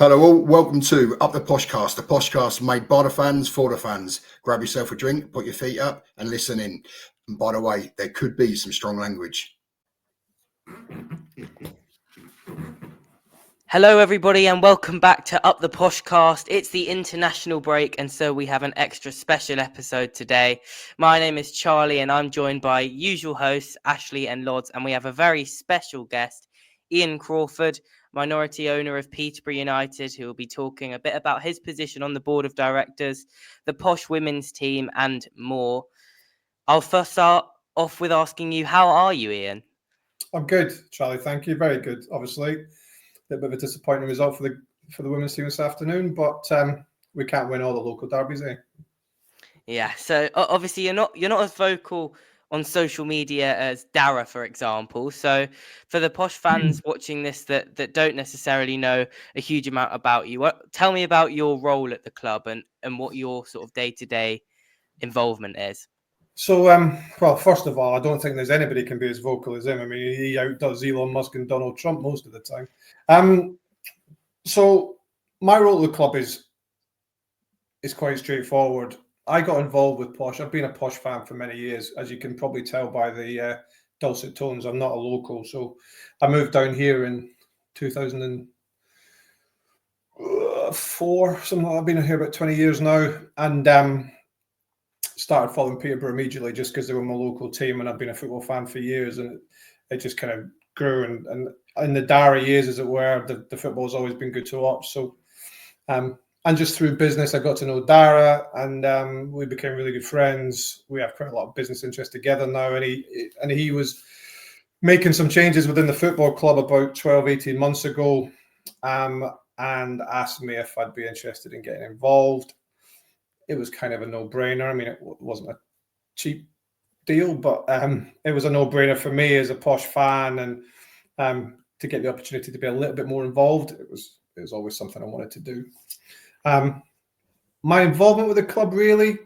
Hello all, welcome to Up the Poshcast, the Poshcast made by the fans for the fans. Grab yourself a drink, put your feet up and listen in. And by the way, there could be some strong language. Hello everybody and welcome back to Up the Poshcast. It's the international break and so we have an extra special episode today. My name is Charlie and I'm joined by usual hosts Ashley and Lodz, and we have a very special guest, Iain Crawford, minority owner of Peterborough United, who will be talking a bit about his position on the board of directors, the Posh women's team and more. I'll first start off with asking you, how are you, Iain? I'm good, Charlie. Thank you. Very good. Obviously, a little bit of a disappointing result for the women's team this afternoon, but we can't win all the local derbies, eh? Yeah. So obviously, you're not as vocal on social media as Dara, for example. So for the Posh fans watching this that don't necessarily know a huge amount about you, tell me about your role at the club and what your sort of day-to-day involvement is. So, well, first of all, I don't think there's anybody can be as vocal as him. I mean, he outdoes Elon Musk and Donald Trump most of the time. So my role at the club is quite straightforward. I got involved with Posh. I've been a Posh fan for many years, as you can probably tell by the dulcet tones. I'm not a local, so I moved down here in 2004. Something like that. I've been here about 20 years now, and started following Peterborough immediately just because they were my local team, and I've been a football fan for years, and it just kind of grew. And in the Dara years, as it were, the football has always been good to watch. So, and just through business, I got to know Dara, and we became really good friends. We have quite a lot of business interests together now, and he was making some changes within the football club about 12, 18 months ago, and asked me if I'd be interested in getting involved. It was kind of a no-brainer. I mean, it wasn't a cheap deal, but it was a no-brainer for me as a Posh fan, and to get the opportunity to be a little bit more involved, it was always something I wanted to do. My involvement with the club, really,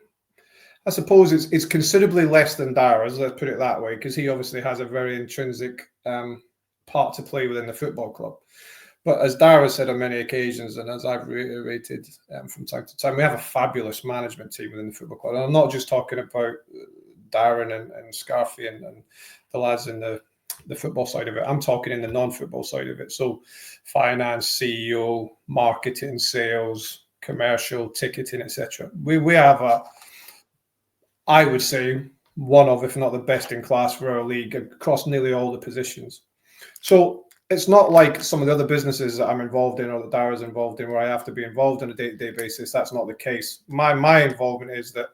I suppose it's considerably less than Dara's, let's put it that way, because he obviously has a very intrinsic part to play within the football club. But as Dara said on many occasions, and as I've reiterated from time to time, we have a fabulous management team within the football club. And I'm not just talking about Darren and Scarfy and the lads in the football side of it. I'm talking in the non-football side of it. So finance, CEO, marketing, sales, commercial, ticketing, etc. We have I would say, one of, if not the best in class for our league across nearly all the positions. So it's not like some of the other businesses that I'm involved in or that Dara's involved in where I have to be involved on a day-to-day basis. That's not the case. My involvement is that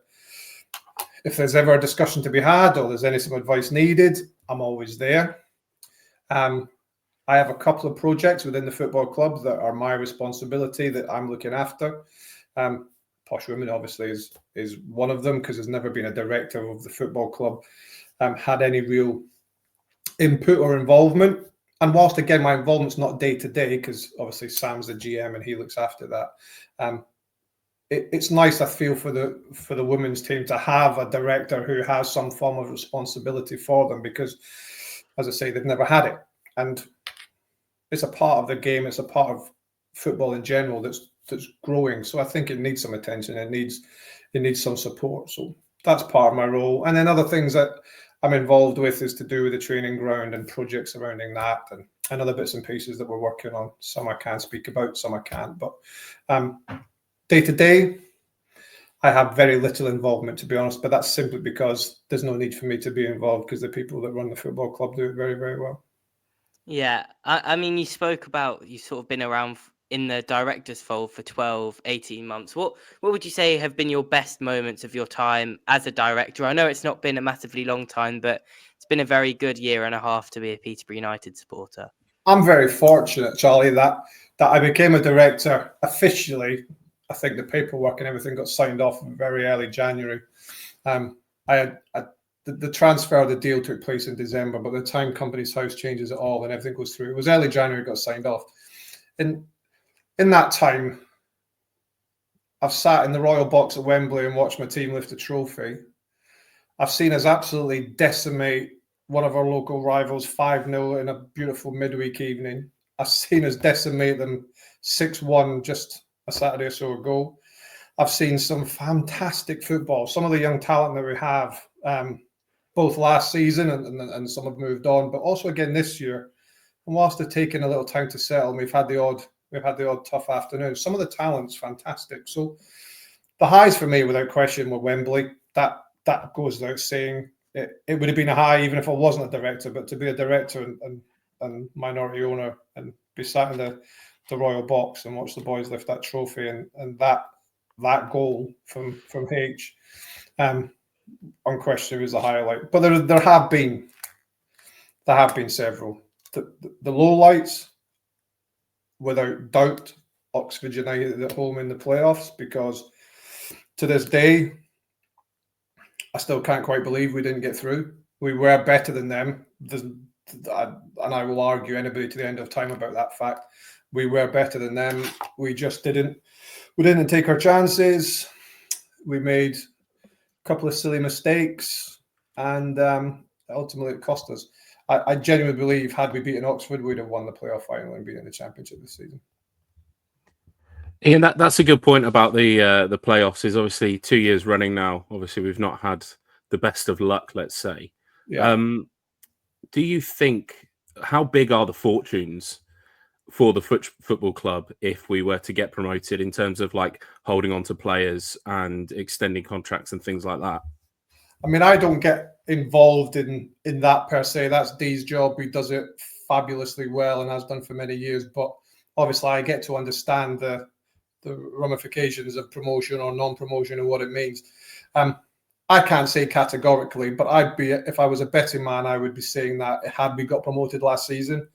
if there's ever a discussion to be had or there's some advice needed, I'm always there. I have a couple of projects within the football club that are my responsibility that I'm looking after. Posh Women obviously is one of them because there's never been a director of the football club had any real input or involvement. And whilst, again, my involvement's not day-to-day, because obviously Sam's the GM and he looks after that, it's nice, I feel, for the women's team to have a director who has some form of responsibility for them because, as I say, they've never had it. And it's a part of the game, it's a part of football in general that's growing. So I think it needs some attention, it needs some support. So that's part of my role. And then other things that I'm involved with is to do with the training ground and projects surrounding that and other bits and pieces that we're working on. Some I can speak about, some I can't. But day to day, I have very little involvement, to be honest. But that's simply because there's no need for me to be involved because the people that run the football club do it very, very well. Yeah, I mean, you spoke about you've sort of been around in the director's fold for 12, 18 months. What would you say have been your best moments of your time as a director? I know it's not been a massively long time, but it's been a very good year and a half to be a Peterborough United supporter. I'm very fortunate, Charlie, that I became a director officially. I think the paperwork and everything got signed off in very early January. The transfer of the deal took place in December, but the time Companies House changes it all and everything goes through. It was early January, it got signed off. In that time, I've sat in the Royal Box at Wembley and watched my team lift a trophy. I've seen us absolutely decimate one of our local rivals 5-0 in a beautiful midweek evening. I've seen us decimate them 6-1 just a Saturday or so ago. I've seen some fantastic football. Some of the young talent that we have, both last season and some have moved on, but also again this year. And whilst they're taking a little time to settle, we've had the odd tough afternoon. Some of the talent's fantastic. So the highs for me, without question, were Wembley. That goes without saying. It would have been a high even if I wasn't a director, but to be a director and minority owner and be sat in the royal box and watch the boys lift that trophy and that goal from H, unquestionably was a highlight. But there have been several. The lowlights, without doubt, Oxford United at home in the playoffs, because to this day, I still can't quite believe we didn't get through. We were better than them. And I will argue anybody to the end of time about that fact. We were better than them. We just didn't take our chances. We made a couple of silly mistakes, and ultimately it cost us. I genuinely believe had we beaten Oxford, we'd have won the playoff final and been in the championship this season. Ian, that's a good point about the playoffs. Is obviously 2 years running now. Obviously, we've not had the best of luck, let's say. Yeah. Do you think, how big are the fortunes for the football club if we were to get promoted, in terms of like holding on to players and extending contracts and things like that? I mean, I don't get involved in that per se. That's Dee's job. He does it fabulously well and has done for many years. But obviously, I get to understand the ramifications of promotion or non-promotion and what it means. I can't say categorically, but if I was a betting man, I would be saying that had we got promoted last season,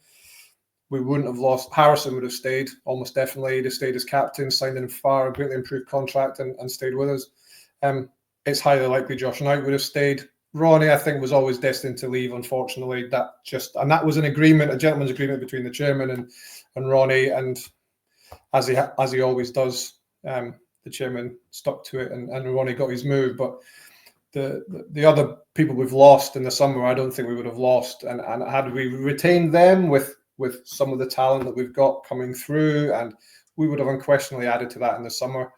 we wouldn't have lost. Harrison would have stayed, almost definitely. He'd have stayed as captain, signed a greatly improved contract and stayed with us. It's highly likely Josh Knight would have stayed. Ronnie, I think, was always destined to leave, unfortunately. That was an agreement, a gentleman's agreement between the chairman and Ronnie, and as he always does, the chairman stuck to it, and Ronnie got his move. But the other people we've lost in the summer, I don't think we would have lost. And had we retained them with some of the talent that we've got coming through, and we would have unquestionably added to that in the summer.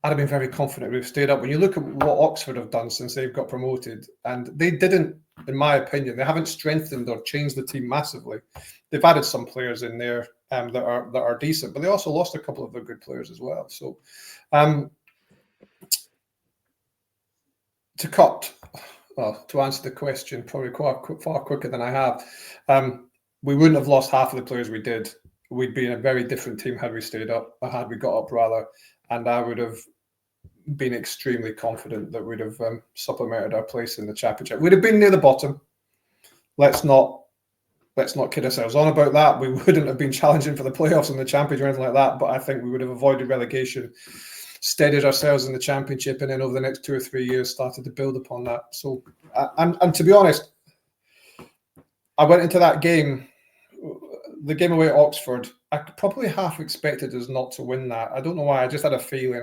I'd have been very confident we've stayed up. When you look at what Oxford have done since they've got promoted, and they didn't, in my opinion, they haven't strengthened or changed the team massively. They've added some players in there that are decent, but they also lost a couple of the good players as well. So to answer the question, probably far quicker than I have, we wouldn't have lost half of the players we did. We'd be in a very different team had we stayed up, or had we got up rather, and I would have been extremely confident that we'd have supplemented our place in the championship. We'd have been near the bottom. Let's not kid ourselves on about that. We wouldn't have been challenging for the playoffs and the championship or anything like that, but I think we would have avoided relegation, steadied ourselves in the championship, and then over the next 2 or 3 years started to build upon that. So, and to be honest, I went into that game, the game away at Oxford, I probably half expected us not to win that. I don't know why. I just had a feeling.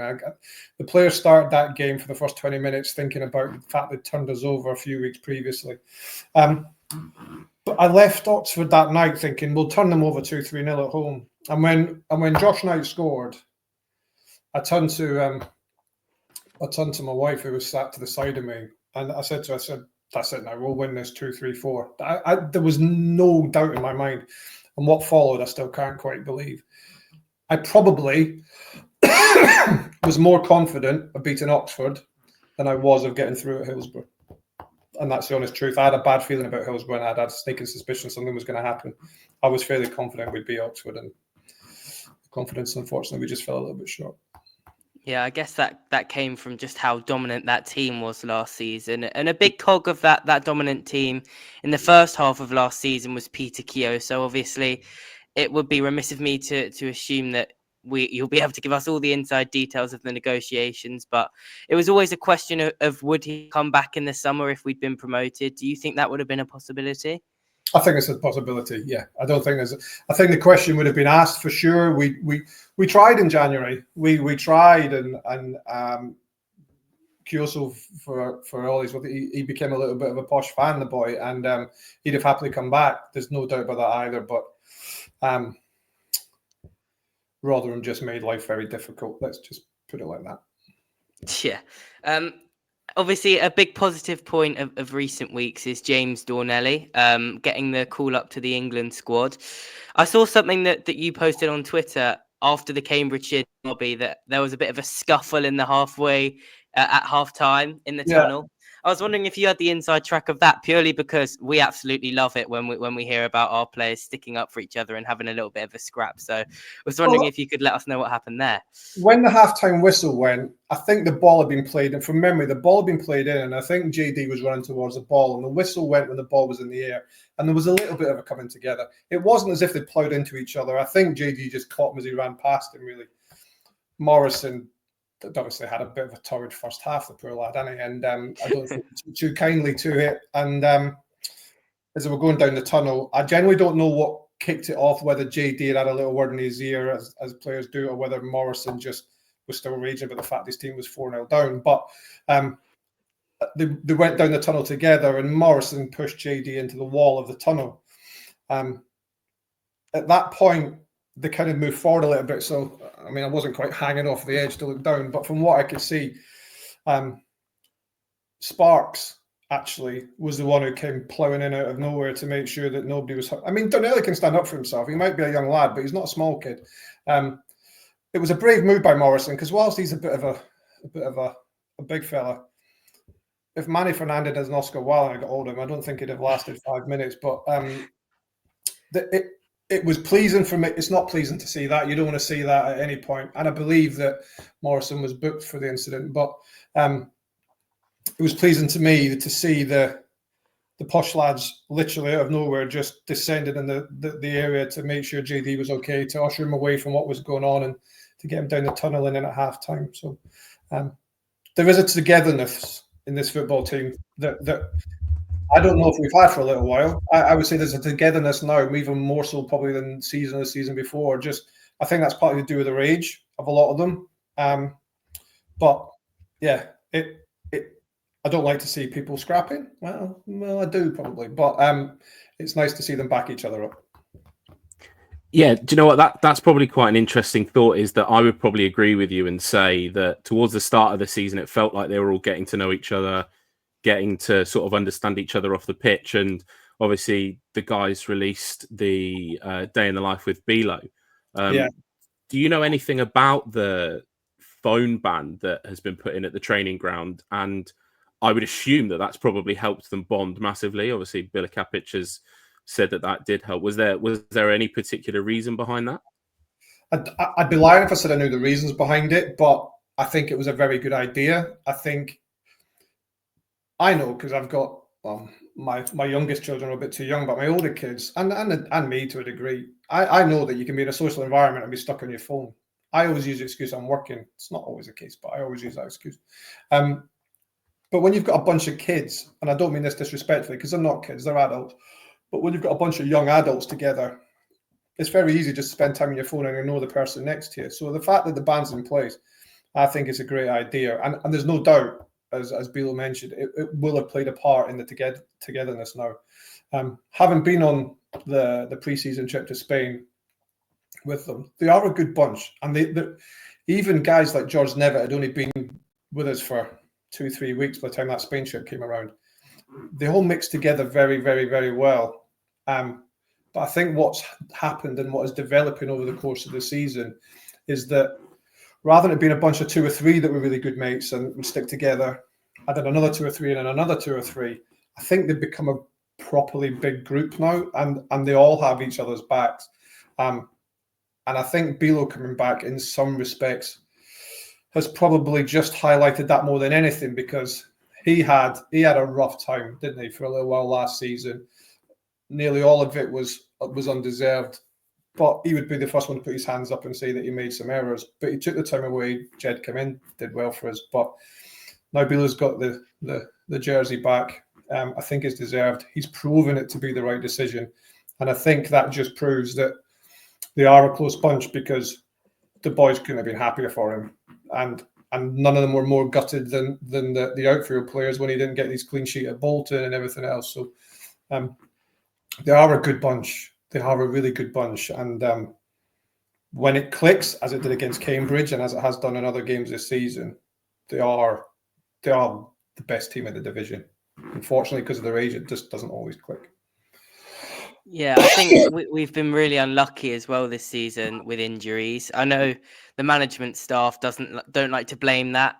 The players started that game for the first 20 minutes thinking about the fact they turned us over a few weeks previously. But I left Oxford that night thinking we'll turn them over 2-3-0 at home. And when Josh Knight scored, I turned to my wife, who was sat to the side of me, and I said, that's it now, we'll win this 2-3-4. There was no doubt in my mind. And what followed, I still can't quite believe. I probably was more confident of beating Oxford than I was of getting through at Hillsborough. And that's the honest truth. I had a bad feeling about Hillsborough, and I had a sneaking suspicion something was going to happen. I was fairly confident we'd beat Oxford, and confidence, unfortunately, we just fell a little bit short. Yeah, I guess that came from just how dominant that team was last season. And a big cog of that dominant team in the first half of last season was Peter Keogh. So obviously it would be remiss of me to assume that you'll be able to give us all the inside details of the negotiations. But it was always a question of would he come back in the summer if we'd been promoted? Do you think that would have been a possibility? I think it's a possibility. Yeah, I don't think I think the question would have been asked for sure. We tried in January. We tried, and Kyoso for all his, he became a little bit of a Posh fan, the boy, and he'd have happily come back. There's no doubt about that either. But Rotherham just made life very difficult. Let's just put it like that. Yeah. Obviously, a big positive point of recent weeks is James Dornelly getting the call up to the England squad. I saw something that you posted on Twitter after the Cambridgeshire derby that there was a bit of a scuffle in the halfway at half time in the tunnel. I was wondering if you had the inside track of that, purely because we absolutely love it when we hear about our players sticking up for each other and having a little bit of a scrap. So I was wondering if you could let us know what happened there. When the halftime whistle went, I think the ball had been played, and from memory, the ball had been played in, and I think JD was running towards the ball, and the whistle went when the ball was in the air, and there was a little bit of a coming together. It wasn't as if they ploughed into each other. I think JD just caught him as he ran past him, really. Morrison obviously had a bit of a torrid first half, the poor lad, didn't he? And I don't think too kindly to it. And as they were going down the tunnel, I generally don't know what kicked it off, whether JD had a little word in his ear, as players do, or whether Morrison just was still raging about the fact his team was 4-0 down. But they went down the tunnel together, and Morrison pushed JD into the wall of the tunnel. At that point, they kind of moved forward a little bit. So, I mean, I wasn't quite hanging off the edge to look down, but from what I could see, Sparks actually was the one who came ploughing in out of nowhere to make sure that nobody was hurt. I mean, Donnelly can stand up for himself. He might be a young lad, but he's not a small kid. It was a brave move by Morrison, because whilst he's a bit of a big fella, if Manny Fernandez and Oscar Wilde had got hold of him, I don't think he'd have lasted 5 minutes. But it was pleasing for me. It's not pleasing to see that. You don't want to see that at any point. And I believe that Morrison was booked for the incident. But it was pleasing to me to see the Posh lads literally out of nowhere just descended in the area to make sure JD was okay, to usher him away from what was going on and to get him down the tunnel and in at half time. So there is a togetherness in this football team that I don't know if we've had for a little while. I would say there's a togetherness now, even more so probably than the season before. Just, I think that's partly to do with the age of a lot of them. But yeah, I don't like to see people scrapping. Well, I do probably, but it's nice to see them back each other up. Yeah, do you know what? That's probably quite an interesting thought, is that I would probably agree with you and say that towards the start of the season, it felt like they were all getting to know each other, getting to sort of understand each other off the pitch. And obviously the guys released the Day in the Life with Bilo. Do you know anything about the phone ban that has been put in at the training ground? And I would assume that that's probably helped them bond massively. Obviously, Bila Kapic has said that did help. Was there any particular reason behind that? I'd be lying if I said I knew the reasons behind it, but I think it was a very good idea. I know, because I've got my youngest children are a bit too young, but my older kids and me to a degree, I know that you can be in a social environment and be stuck on your phone. I always use the excuse I'm working. It's not always the case, but I always use that excuse. But when you've got a bunch of kids, and I don't mean this disrespectfully, because they're not kids, they're adults, but when you've got a bunch of young adults together, it's very easy just to spend time on your phone and ignore the person next to you. So the fact that the ban's in place, I think is a great idea. And there's no doubt, as Bilo mentioned, it will have played a part in the togetherness now. Having been on the pre-season trip to Spain with them, they are a good bunch. And they even guys like George Nevitt had only been with us for 2-3 weeks by the time that Spain trip came around. They all mix together very, very, very well. But I think what's happened and what is developing over the course of the season is that rather than it being a bunch of 2 or 3 that were really good mates and would stick together, and then another 2 or 3 and then another 2 or 3, I think they've become a properly big group now, and they all have each other's backs. And I think Bilo coming back in some respects has probably just highlighted that more than anything, because he had a rough time, didn't he, for a little while last season. Nearly all of it was undeserved, but he would be the first one to put his hands up and say that he made some errors. But he took the time away. Jed came in, did well for us. But now Bilo's got the jersey back. I think it's deserved. He's proven it to be the right decision, and I think that just proves that they are a close bunch, because the boys couldn't have been happier for him. And none of them were more gutted than the outfield players when he didn't get his clean sheet at Bolton and everything else. So they are a good bunch. They are a really good bunch. And when it clicks, as it did against Cambridge and as it has done in other games this season, they are the best team in the division. Unfortunately, because of their age, it just doesn't always click. Yeah, I think we've been really unlucky as well this season with injuries. I know the management staff don't like to blame that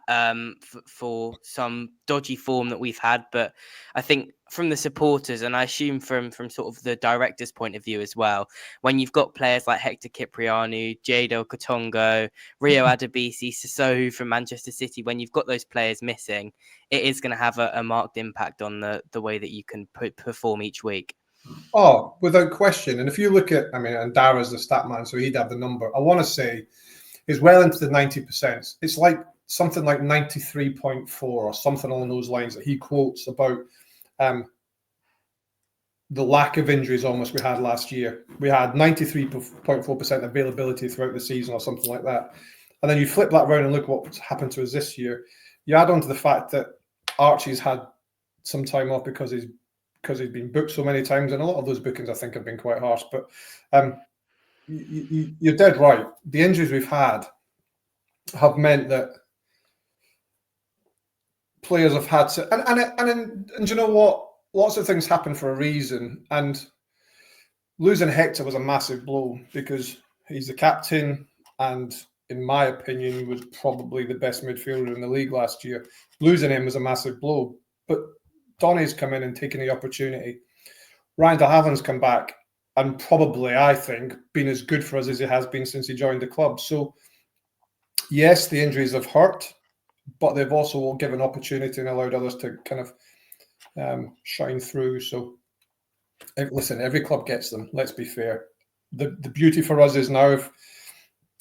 for some dodgy form that we've had, but I think from the supporters, and I assume from sort of the director's point of view as well, when you've got players like Hector Cipriano, Jadel Katongo, Rio Adebisi, Sissoko from Manchester City, when you've got those players missing, it is going to have a marked impact on the way that you can perform each week. Oh, without question. And if you look at, and Dara's the stat man, so he'd have the number. I want to say is well into the 90%. It's like something like 93.4 or something along those lines that he quotes about the lack of injuries almost we had last year. We had 93.4% availability throughout the season or something like that. And then you flip that around and look what's happened to us this year. You add on to the fact that Archie's had some time off because he's been booked so many times, and a lot of those bookings I think have been quite harsh. But you're dead right. The injuries we've had have meant that players have had to, and you know what? Lots of things happen for a reason, and losing Hector was a massive blow because he's the captain, and in my opinion, was probably the best midfielder in the league last year. Losing him was a massive blow, but Donny's come in and taken the opportunity. Ryan de Haven's come back and probably, I think, been as good for us as he has been since he joined the club. So, yes, the injuries have hurt, but they've also given opportunity and allowed others to kind of shine through. So, listen, every club gets them. Let's be fair. The beauty for us is now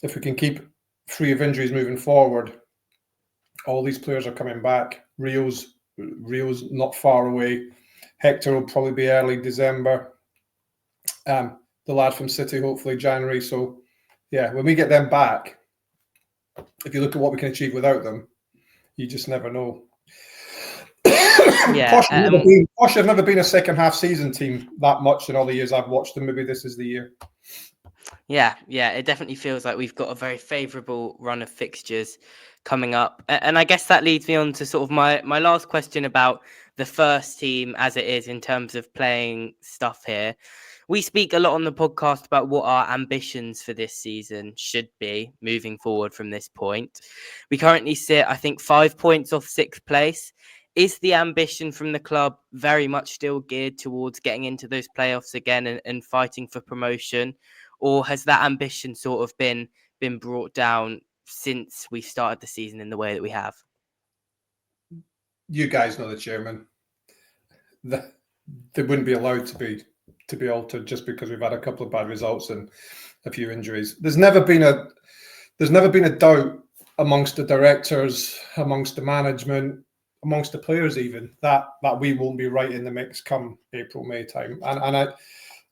if we can keep free of injuries moving forward, all these players are coming back. Rio's not far away. Hector will probably be early December. The lad from City, hopefully January. So, yeah, when we get them back, if you look at what we can achieve without them, you just never know. Yeah, Posh have never been a second half season team that much in all the years I've watched them. Maybe this is the year. Yeah, it definitely feels like we've got a very favourable run of fixtures coming up. And I guess that leads me on to sort of my last question about the first team as it is in terms of playing stuff here. We speak a lot on the podcast about what our ambitions for this season should be moving forward from this point. We currently sit, I think, 5 points off 6th place. Is the ambition from the club very much still geared towards getting into those playoffs again and fighting for promotion? Or has that ambition sort of been brought down since we started the season in the way that we have? You guys know the chairman. They wouldn't be allowed to be altered just because we've had a couple of bad results and a few injuries. There's never been a doubt amongst the directors, amongst the management, amongst the players even that we won't be right in the mix come April, May time. And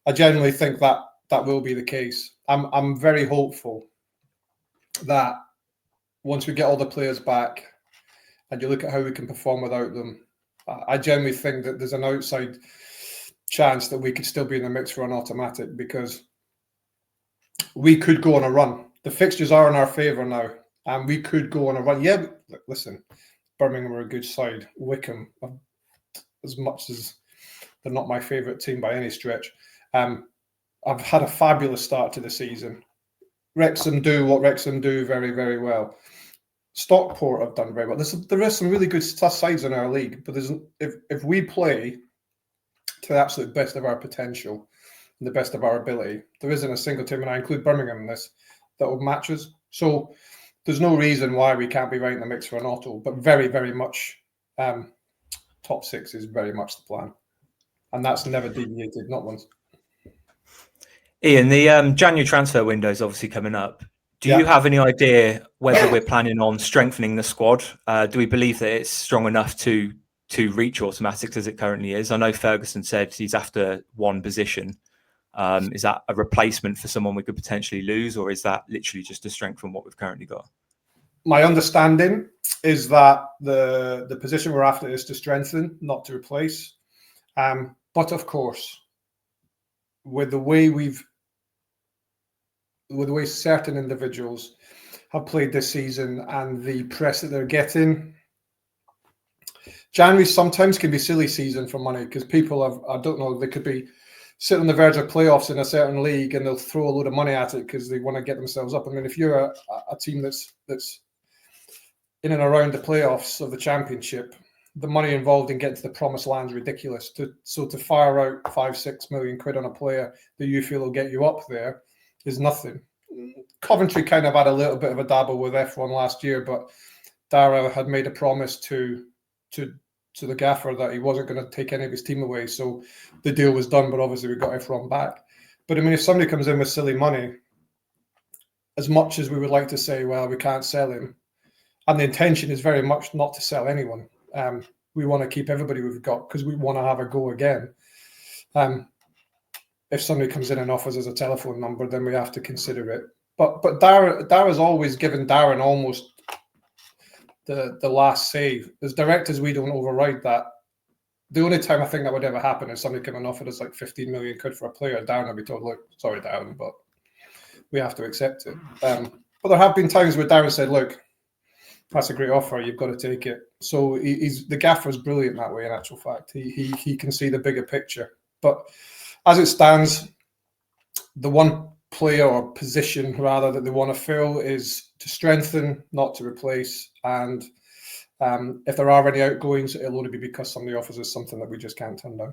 I genuinely think that will be the case. I'm very hopeful that once we get all the players back and you look at how we can perform without them, I genuinely think that there's an outside chance that we could still be in the mix for an automatic, because we could go on a run. The fixtures are in our favour now, and we could go on a run. Yeah, listen, Birmingham are a good side. Wickham, as much as they're not my favourite team by any stretch, I've had a fabulous start to the season. Wrexham do what Wrexham do very, very well. Stockport have done very well. There are some really good sides in our league, but if we play to the absolute best of our potential and the best of our ability, there isn't a single team, and I include Birmingham in this, that will match us. So there's no reason why we can't be right in the mix for an auto, but very, very much top 6 is very much the plan. And that's never deviated, not once. Iain, the January transfer window is obviously coming up. Do you have any idea whether we're planning on strengthening the squad? Do we believe that it's strong enough to reach automatics as it currently is? I know Ferguson said he's after one position. Is that a replacement for someone we could potentially lose, or is that literally just to strengthen what we've currently got? My understanding is that the position we're after is to strengthen, not to replace. But of course, with the way we've with the way certain individuals have played this season and the press that they're getting, January sometimes can be silly season for money because people have, I don't know, they could be sitting on the verge of playoffs in a certain league and they'll throw a load of money at it because they want to get themselves up. I mean, if you're a team that's in and around the playoffs of the championship, the money involved in getting to the promised land is ridiculous. So to fire out 5-6 million quid on a player that you feel will get you up there is nothing. Coventry kind of had a little bit of a dabble with F1 last year, but Dara had made a promise to the gaffer that he wasn't going to take any of his team away. So the deal was done, but obviously we got F1 back. But I mean, if somebody comes in with silly money, as much as we would like to say, well, we can't sell him, and the intention is very much not to sell anyone. We want to keep everybody we've got because we want to have a go again. If somebody comes in and offers us a telephone number, then we have to consider it. But Dara's always given Darren almost the last say. As directors, we don't override that. The only time I think that would ever happen is somebody coming and offered us like 15 million quid for a player. Darren would be told, look, sorry, Darren, but we have to accept it. But there have been times where Darren said, look, that's a great offer, you've got to take it. So the gaffer's brilliant that way, in actual fact. He can see the bigger picture. But as it stands, the one player or position, rather, that they want to fill is to strengthen, not to replace. And if there are any outgoings, it'll only be because somebody offers us something that we just can't turn down.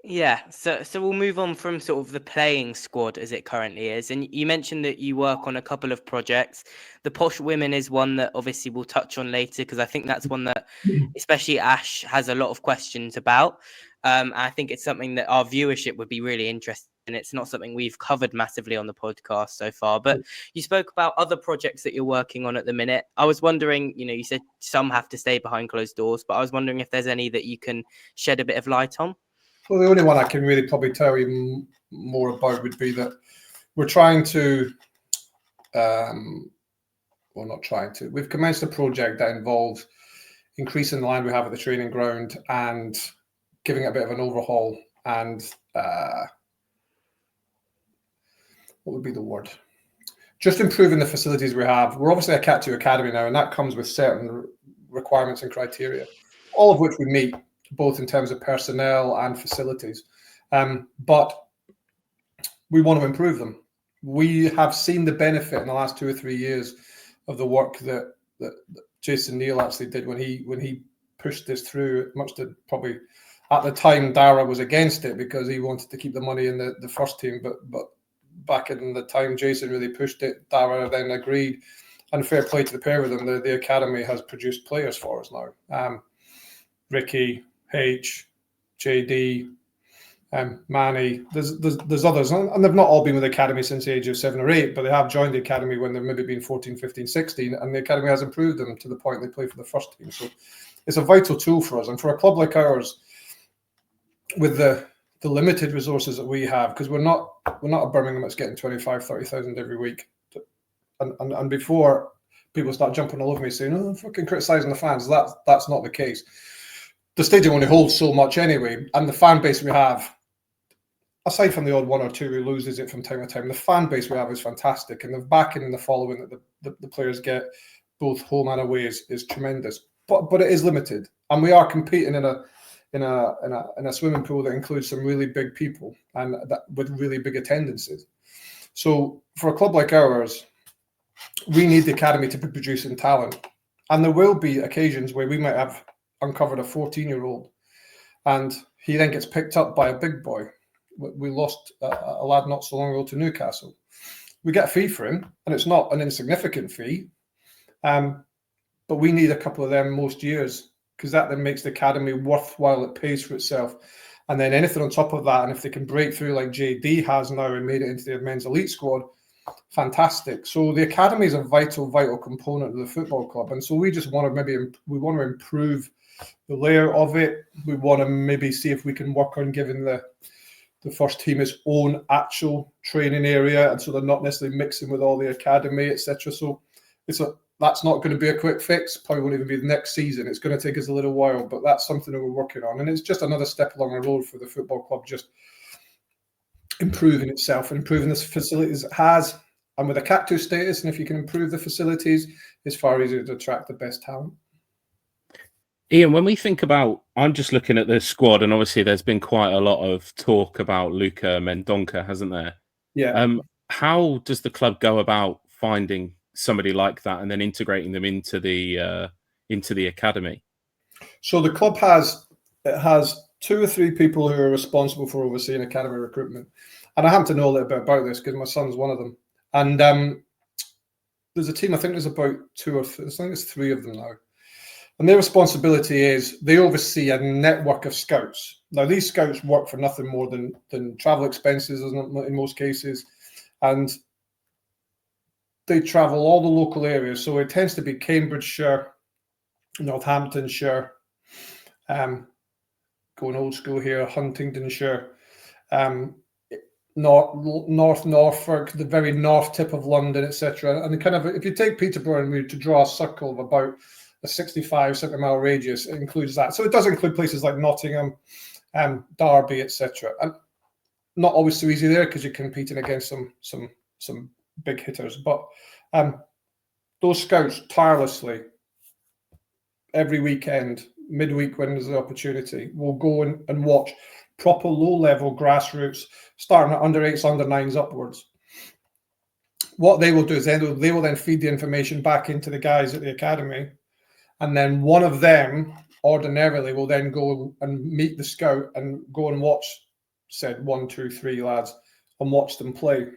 Yeah, so we'll move on from sort of the playing squad as it currently is. And you mentioned that you work on a couple of projects. The Posh Women is one that obviously we'll touch on later, because I think that's one that especially Ash has a lot of questions about. I think it's something that our viewership would be really interested in. It's not something we've covered massively on the podcast so far, but you spoke about other projects that you're working on at the minute. I was wondering, you said some have to stay behind closed doors, but I was wondering if there's any that you can shed a bit of light on. Well, the only one I can really probably tell you more about would be that we're trying to, we've commenced a project that involves increasing the land we have at the training ground and giving it a bit of an overhaul and, what would be the word? Just improving the facilities we have. We're obviously a Cat 2 academy now, and that comes with certain requirements and criteria, all of which we meet, both in terms of personnel and facilities. But we want to improve them. We have seen the benefit in the last 2 or 3 years of the work that Jason Neal actually did when he pushed this through, much to probably at the time Dara was against it because he wanted to keep the money in the first team, but back in the time Jason really pushed it, Dara then agreed, and fair play to the pair of them. The academy has produced players for us now. Ricky, H, JD, Manny, there's others, and they've not all been with the academy since the age of 7 or 8, but they have joined the academy when they've maybe been 14, 15, 16, and the academy has improved them to the point they play for the first team. So it's a vital tool for us, and for a club like ours, with the limited resources that we have, because we're not a Birmingham that's getting 25, 30,000 every week, and before people start jumping all over me saying, "Oh, I'm fucking criticising the fans," that's not the case. The stadium only holds so much anyway, and the fan base we have, aside from the odd one or two who loses it from time to time, the fan base we have is fantastic, and the backing and the following that the players get, both home and away, is tremendous. But it is limited, and we are competing in a swimming pool that includes some really big people and that with really big attendances. So for a club like ours, we need the academy to be producing talent, and there will be occasions where we might have uncovered a 14-year-old, and he then gets picked up by a big boy. We lost a lad not so long ago to Newcastle. We get a fee for him, and it's not an insignificant fee, but we need a couple of them most years, because that then makes the academy worthwhile. It pays for itself. And then anything on top of that, and if they can break through like JD has now and made it into the men's elite squad, fantastic. So the academy is a vital component of the football club, and so we just want to improve the layer of it. We want to maybe see if we can work on giving the first team its own actual training area, and so they're not necessarily mixing with all the academy, etc. So that's not going to be a quick fix. Probably won't even be the next season. It's going to take us a little while, but that's something that we're working on, and it's just another step along the road for the football club, just improving itself and improving the facilities it has. And with a Cat 2 status, and if you can improve the facilities, it's far easier to attract the best talent. Iain, when we think about, I'm just looking at the squad, and obviously there's been quite a lot of talk about Luka Mendonca, hasn't there? Yeah. How does the club go about finding somebody like that and then integrating them into the academy? So the club has 2 or 3 people who are responsible for overseeing academy recruitment, and I happen to know a little bit about this because my son's one of them. And there's a team. I think there's about 2 or 3. I think there's 3 of them now. And their responsibility is they oversee a network of scouts. Now, these scouts work for nothing more than travel expenses in most cases. And they travel all the local areas. So it tends to be Cambridgeshire, Northamptonshire, going old school here, Huntingdonshire, North Norfolk, the very north tip of London, etc. And kind of, if you take Peterborough and we to draw a circle of about a 65, 70-mile radius, it includes that. So it does include places like Nottingham, Derby, etc. And not always so easy there because you're competing against some big hitters. But those scouts tirelessly, every weekend, midweek when there's the opportunity, will go and watch proper low-level grassroots, starting at under 8s, under 9s upwards. What they will do is they will then feed the information back into the guys at the academy, and then one of them ordinarily will then go and meet the scout and go and watch said 1, 2, 3 lads and watch them play.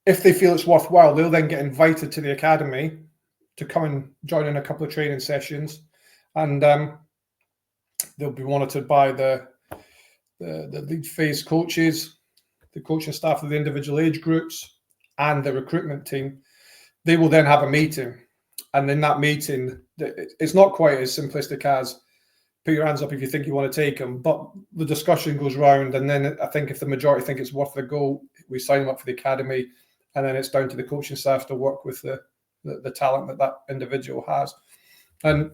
If they feel it's worthwhile, they'll then get invited to the academy to come and join in a couple of training sessions, and they'll be monitored by the lead phase coaches, the coaching staff of the individual age groups, and the recruitment team. They will then have a meeting. And in that meeting, it's not quite as simplistic as put your hands up if you think you want to take them, but the discussion goes round. And then I think if the majority think it's worth the go, we sign them up for the academy. And then it's down to the coaching staff to work with the talent that individual has. And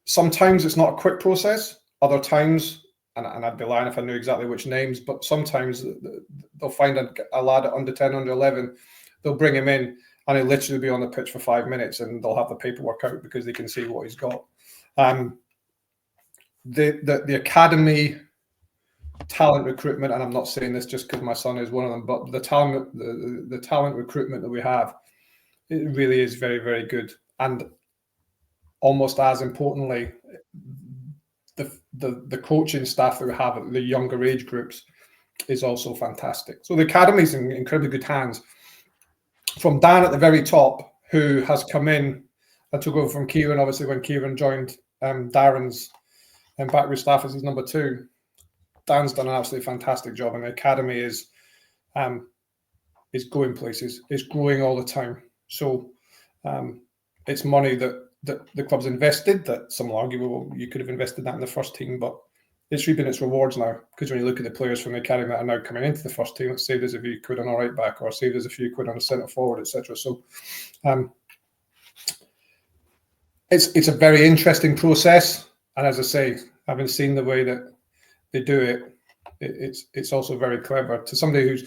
sometimes it's not a quick process. Other times, and I'd be lying if I knew exactly which names, but sometimes they'll find a lad at under 10, under 11, they'll bring him in, and he'll literally be on the pitch for 5 minutes, and they'll have the paperwork out because they can see what he's got. The academy talent recruitment, and I'm not saying this just because my son is one of them, but the talent recruitment that we have, it really is very, very good. And almost as importantly, the coaching staff that we have at the younger age groups is also fantastic. So the academy is in incredibly good hands. From Dan at the very top, who has come in and took over from Kieran, obviously when Kieran joined Darren's backroom staff as his number 2. Dan's done an absolutely fantastic job, and the academy is going places. It's growing all the time. So it's money that the club's invested, that some will argue, well, you could have invested that in the first team, but it's reaping its rewards now, because when you look at the players from the academy that are now coming into the first team, let's say there's a few quid on a right back, or say there's a few quid on a centre forward, etc. So it's a very interesting process, and as I say, having seen the way that they do it, it's also very clever. To somebody who's,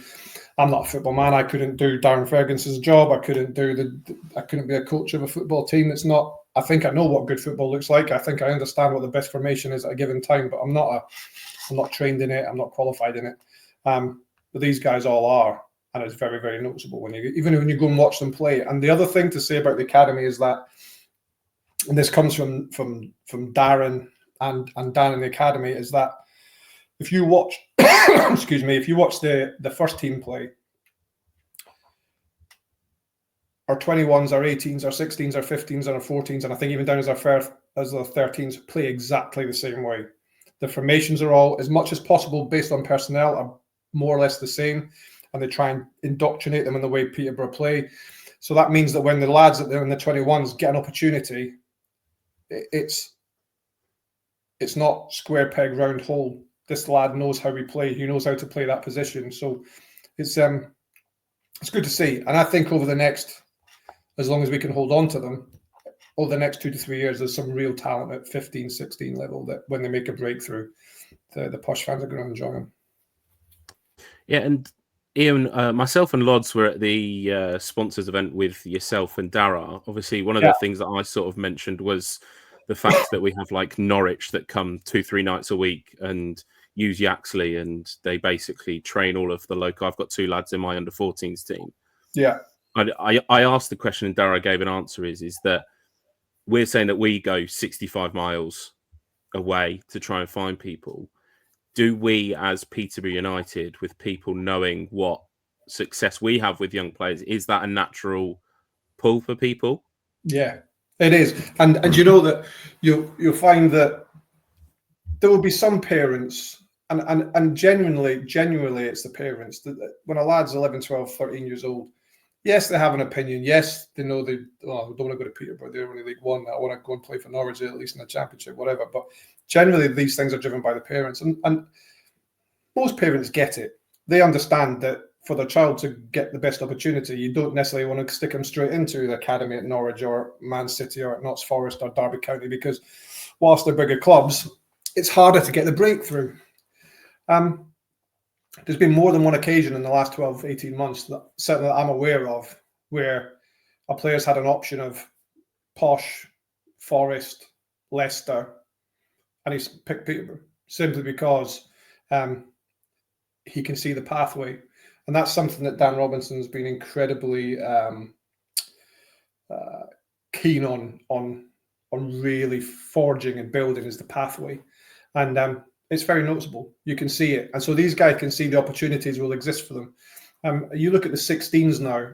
I'm not a football man, I couldn't do Darren Ferguson's job. I couldn't be a coach of a football team. It's not. I think I know what good football looks like. I think I understand what the best formation is at a given time, but I'm not trained in it. I'm not qualified in it. But these guys all are, and it's very, very noticeable even when you go and watch them play. And the other thing to say about the academy is that, and this comes from Darren and Dan in the academy, is that if you watch, excuse me, if you watch the first team play, our 21s, our 18s, our 16s, our 15s, and our 14s, and I think even down as our 13s play exactly the same way. The formations are all, as much as possible, based on personnel, are more or less the same, and they try and indoctrinate them in the way Peterborough play. So that means that when the lads that are in the 21s get an opportunity, it's not square peg, round hole. This lad knows how we play. He knows how to play that position. So it's good to see. And I think over the next, as long as we can hold on to them, over the next 2 to 3 years, there's some real talent at 15, 16 level that when they make a breakthrough, the Posh fans are going to enjoy them. Yeah, and Ian, myself and Lodz were at the sponsors event with yourself and Dara. Obviously, one of the things that I sort of mentioned was the fact that we have like Norwich that come 2-3 nights a week and use Yaxley, and they basically train all of the local. I've got 2 lads in my under-14s team. Yeah. I asked the question and Dara gave an answer is that we're saying that we go 65 miles away to try and find people. Do we, as Peterborough United, with people knowing what success we have with young players, is that a natural pull for people? Yeah, it is. And you know that you'll find that there will be some parents, and genuinely it's the parents, that when a lad's 11, 12, 13 years old, yes, they have an opinion. Yes, they know they don't want to go to Peterborough. They're only League One. I want to go and play for Norwich, at least in the Championship, whatever. But generally, these things are driven by the parents. And most parents get it. They understand that for their child to get the best opportunity, you don't necessarily want to stick them straight into the academy at Norwich or Man City or at Notts Forest or Derby County, because whilst they're bigger clubs, it's harder to get the breakthrough. There's been more than one occasion in the last 12, 18 months, that certainly that I'm aware of, where a player's had an option of Posh, Forest, Leicester, and he's picked Peterborough simply because he can see the pathway. And that's something that Dan Robinson's been incredibly keen on really forging and building, is the pathway. And it's very noticeable. You can see it. And so these guys can see the opportunities will exist for them. You look at the 16s now.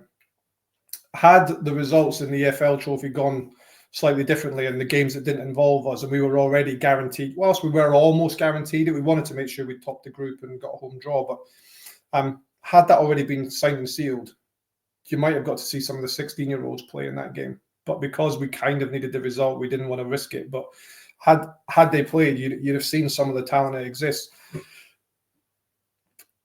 Had the results in the EFL Trophy gone slightly differently in the games that didn't involve us, and we were already guaranteed, whilst we were almost guaranteed it, we wanted to make sure we topped the group and got a home draw. But had that already been signed and sealed, you might have got to see some of the 16-year-olds play in that game. But because we kind of needed the result, we didn't want to risk it. But had they played, you'd have seen some of the talent that exists.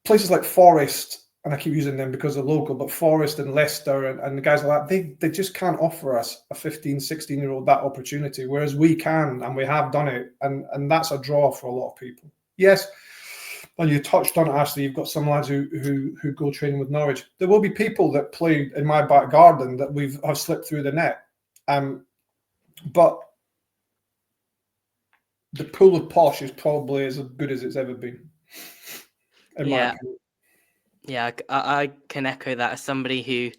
Places like Forest, and I keep using them because they're local, but Forest and Leicester and the guys like that, they just can't offer us a 15, 16-year-old that opportunity, whereas we can, and we have done it, and that's a draw for a lot of people. Yes, and you touched on it, Ashley, you've got some lads who go training with Norwich. There will be people that play in my back garden that have slipped through the net. But the pool of Posh is probably as good as it's ever been. In my opinion. Yeah, I can echo that as somebody who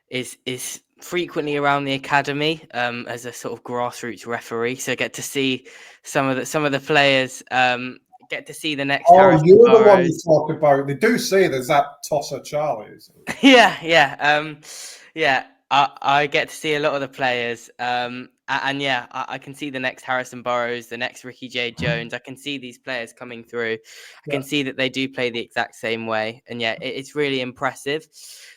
is frequently around the academy as a sort of grassroots referee. So I get to see some of the players. Get to see the next. Oh, you're the one you talk about. They do say there's that tosser Charlie. Yeah. I get to see a lot of the players, and yeah, I can see the next Harrison Burrows, the next Ricky J. Jones. I can see these players coming through. I can see that they do play the exact same way, and yeah, it's really impressive.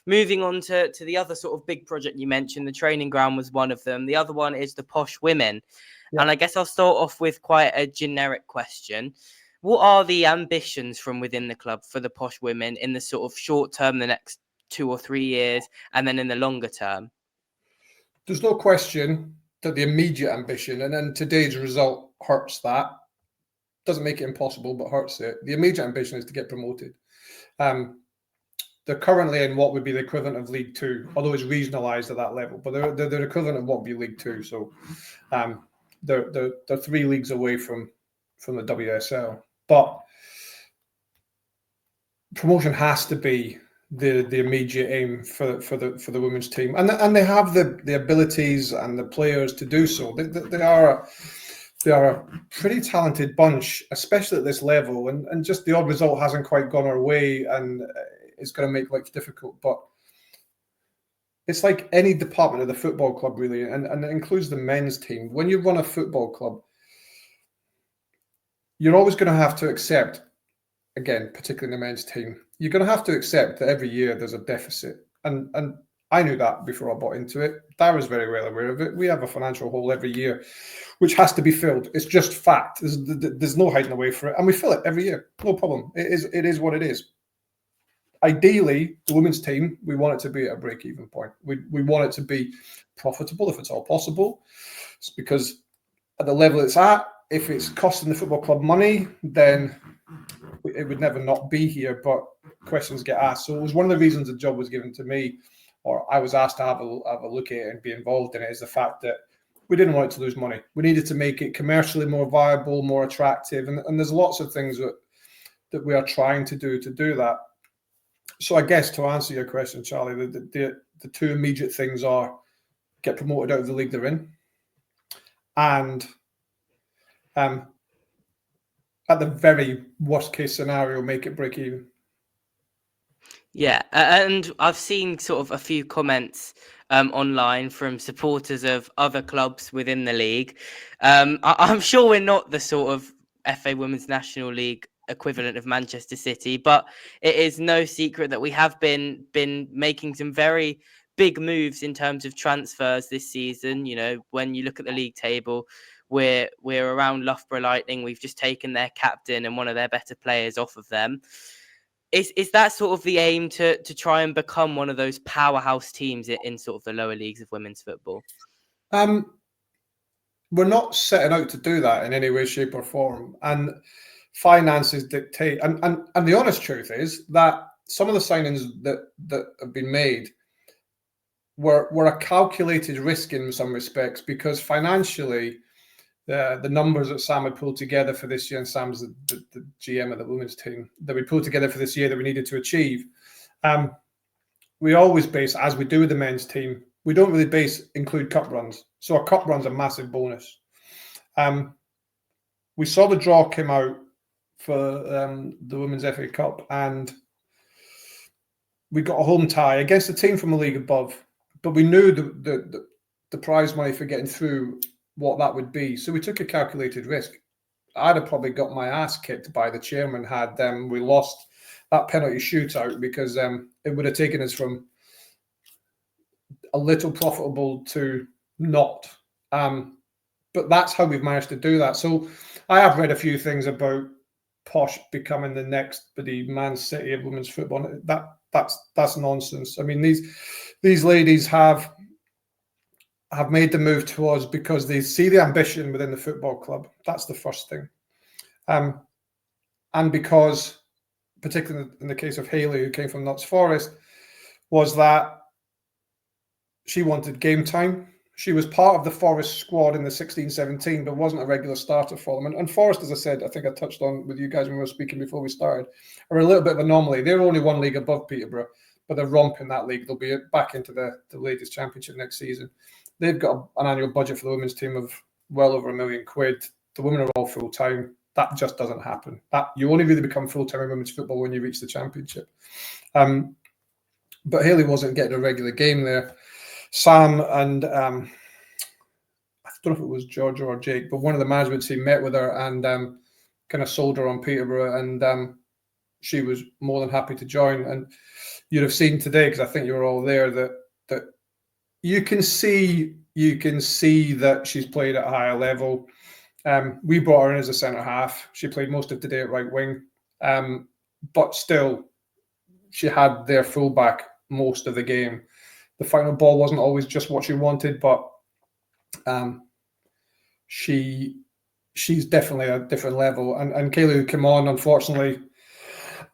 Moving on to the other sort of big project you mentioned, the training ground was one of them. The other one is the Posh Women, and I guess I'll start off with quite a generic question. What are the ambitions from within the club for the Posh Women in the sort of short term, the next 2 or 3 years, and then in the longer term? There's no question that the immediate ambition, and then today's result hurts that. Doesn't make it impossible, but hurts it. The immediate ambition is to get promoted. They're currently in what would be the equivalent of League Two, although it's regionalised at that level. But they're equivalent of what would be League Two. So they're 3 leagues away from the WSL. But promotion has to be the immediate aim for the women's team, and they have the abilities and the players to do so. They are a pretty talented bunch, especially at this level. And just the odd result hasn't quite gone our way, and it's going to make life difficult. But it's like any department of the football club, really, and it includes the men's team. When you run a football club, you're always going to have to accept, again, particularly in the men's team, you're going to have to accept that every year there's a deficit. And I knew that before I bought into it. Dara's very well aware of it. We have a financial hole every year, which has to be filled. It's just fact. There's no hiding away from it. And we fill it every year. No problem. It is what it is. Ideally, the women's team, we want it to be at a break-even point. We want it to be profitable if it's all possible. It's because at the level it's at, if it's costing the football club money, then it would never not be here, but questions get asked. So it was one of the reasons the job was given to me, or I was asked to have a look at it and be involved in it, is the fact that we didn't want it to lose money. We needed to make it commercially more viable, more attractive, and there's lots of things that we are trying to do that. So I guess to answer your question, Charlie, the two immediate things are get promoted out of the league they're in, and at the very worst case scenario, make it break even. Yeah, and I've seen sort of a few comments online from supporters of other clubs within the league. I'm sure we're not the sort of FA Women's National League equivalent of Manchester City, but it is no secret that we have been making some very big moves in terms of transfers this season. You know, when you look at the league table, we're around Loughborough Lightning. We've just taken their captain and one of their better players off of them. Is that sort of the aim to try and become one of those powerhouse teams in sort of the lower leagues of women's football? We're not setting out to do that in any way, shape, or form. And finances dictate. And the honest truth is that some of the signings that have been made were a calculated risk in some respects, because financially, the numbers that Sam had pulled together for this year, and Sam's the GM of the women's team, that we pulled together for this year that we needed to achieve, we always base, as we do with the men's team, we don't really include cup runs. So a cup run's a massive bonus. We saw the draw came out for the Women's FA Cup, and we got a home tie against a team from a league above, but we knew the prize money for getting through, what that would be. So we took a calculated risk. I'd have probably got my ass kicked by the chairman had we lost that penalty shootout, because it would have taken us from a little profitable to not. But that's how we've managed to do that. So I have read a few things about Posh becoming the next Man City of women's football. That's nonsense. I mean, these ladies have made the move to us because they see the ambition within the football club. That's the first thing. And because, particularly in the case of Hayley, who came from Notts Forest, was that she wanted game time. She was part of the Forest squad in the 16-17, but wasn't a regular starter for them. And Forest, as I said, I think I touched on with you guys when we were speaking before we started, are a little bit of an anomaly. They're only one league above Peterborough, but they're romping that league. They'll be back into the ladies' championship next season. They've got an annual budget for the women's team of well over £1 million. The women are all full time. That just doesn't happen. That you only really become full time in women's football when you reach the championship. But Hayley wasn't getting a regular game there. Sam and I don't know if it was George or Jake, but one of the management team met with her and kind of sold her on Peterborough, and she was more than happy to join. And you'd have seen today, because I think you were all there, that you can see that she's played at a higher level. We brought her in as a centre half. She played most of today at right wing, but still, she had their fullback most of the game. The final ball wasn't always just what she wanted, but she's definitely a different level. And Kaylee, who came on, unfortunately,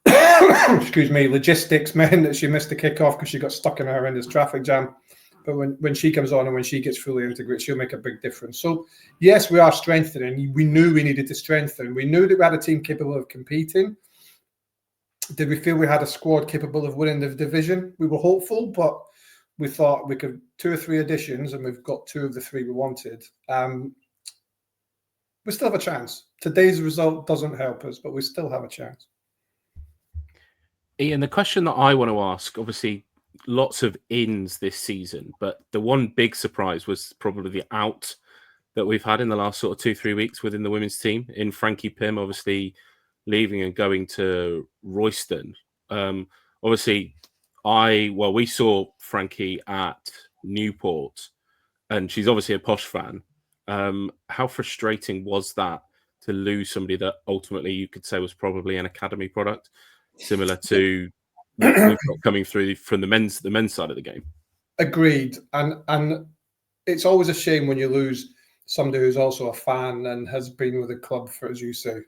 excuse me, logistics meant that she missed the kickoff because she got stuck in a horrendous traffic jam. But when she comes on and when she gets fully integrated, she'll make a big difference. So, yes, we are strengthening. We knew we needed to strengthen. We knew that we had a team capable of competing. Did we feel we had a squad capable of winning the division? We were hopeful, but we thought we could 2 or 3 additions, and we've got 2 of the 3 we wanted. We still have a chance. Today's result doesn't help us, but we still have a chance. Iain, the question that I want to ask, obviously, lots of ins this season, but the one big surprise was probably the out that we've had in the last sort of 2-3 weeks within the women's team, in Frankie Pym obviously leaving and going to Royston. Obviously, we saw Frankie at Newport, and she's obviously a Posh fan. How frustrating was that to lose somebody that ultimately you could say was probably an academy product, similar to what we've got coming through from the men's side of the game? Agreed, and it's always a shame when you lose somebody who's also a fan and has been with the club for, as you say,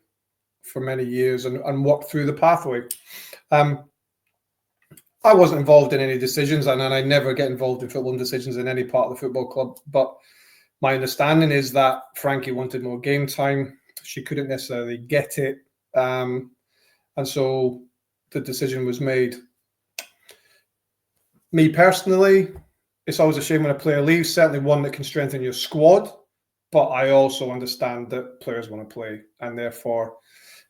for many years and worked through the pathway. I wasn't involved in any decisions, and I never get involved in football decisions in any part of the football club. But my understanding is that Frankie wanted more game time. She couldn't necessarily get it. And so the decision was made. Me personally, it's always a shame when a player leaves, certainly one that can strengthen your squad. But I also understand that players want to play. And therefore,